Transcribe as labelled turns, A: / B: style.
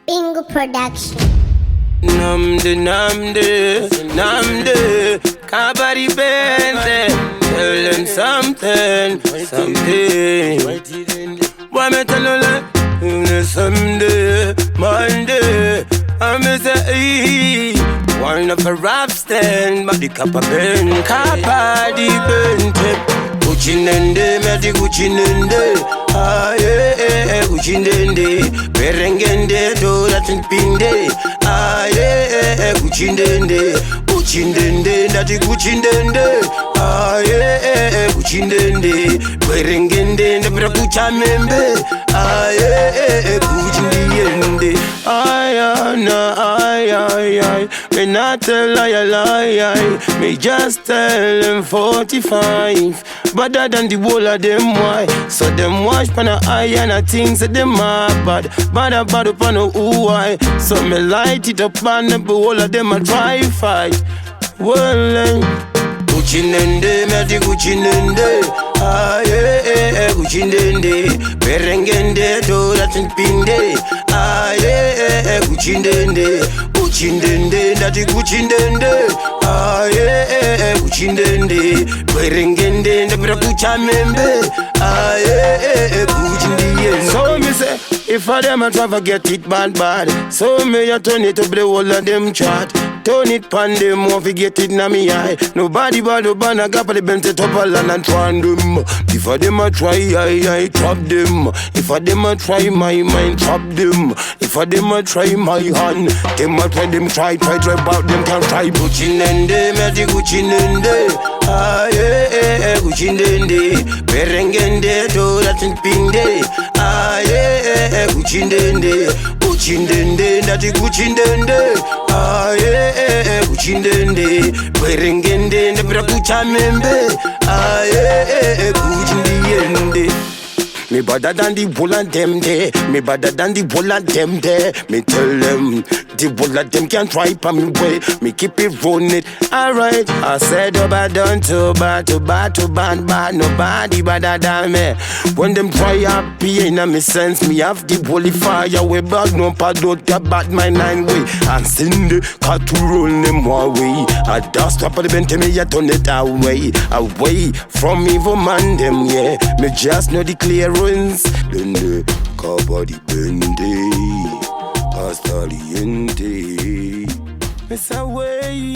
A: Bingu production.
B: Namde, kabari bente. Tell them something. Why me tell you that? Someday, Monday, I'm say, one of a rap stand, but the kappa ben, kappa di bente. Kuchinende, meti kuchinende. Ah yeah, kuchinende. Berengende, do that in pinde. Ah yeah, kuchinende. Kuchinende, dati kuchinende. Ah yeah, kuchinende. Berengende, nebra kuchamembe. Ah yeah, kuchinende. Ay, me not tell lie. Me just tell them 45. Better than the whole of them, why? So them wash pan a eye and I think that them are bad upon a who why? So me light it up and the whole of them a try fight. Well, kuchinende, meti kuchinende. Ah yeah, kuchinende. Berengende, do that in pinde. Ah yeah, kuchinende. Kuchinende, dati kuchinende. Ah yeah, kuchinende. Berengende, nebra kuchamembe. Ah yeah, kuchinende. So me say, if I them a try to get it bad. So me a turn it up the whole of them chart. Turn it pan them, won't forget it na me eye. Nobody but the band, I got for the bent it up a land and try them. If I them a try, I trap them. If I them a try, my mind trap them. If I them a try, my hand, them a try, them try about them can try. Kuchinende, meti kuchinende. Ah yeah, kuchinende. Berengende, do that in pinde. Ah yeah, kuchinende. Kuchinende, dati kuchinende. Ah yeah, kuchinende. Berengende, nebra kuchamembe. Ah yeah, kuchinende. Me better than the whole of them there. Me better than the whole of them there. Me tell them the whole of them can't try pa me way. Me keep it running. Alright, I said Dobba done too bad. Nobody better than me. When them try happy in a me sense, me have the holy fire way back. No don't about my 9 way. And send the car to roll them one way. I dust up on the bench me I turn it away from evil man them yeah. Me just know the clearance. Bende, kabadi bende, hasta diente. Miss away.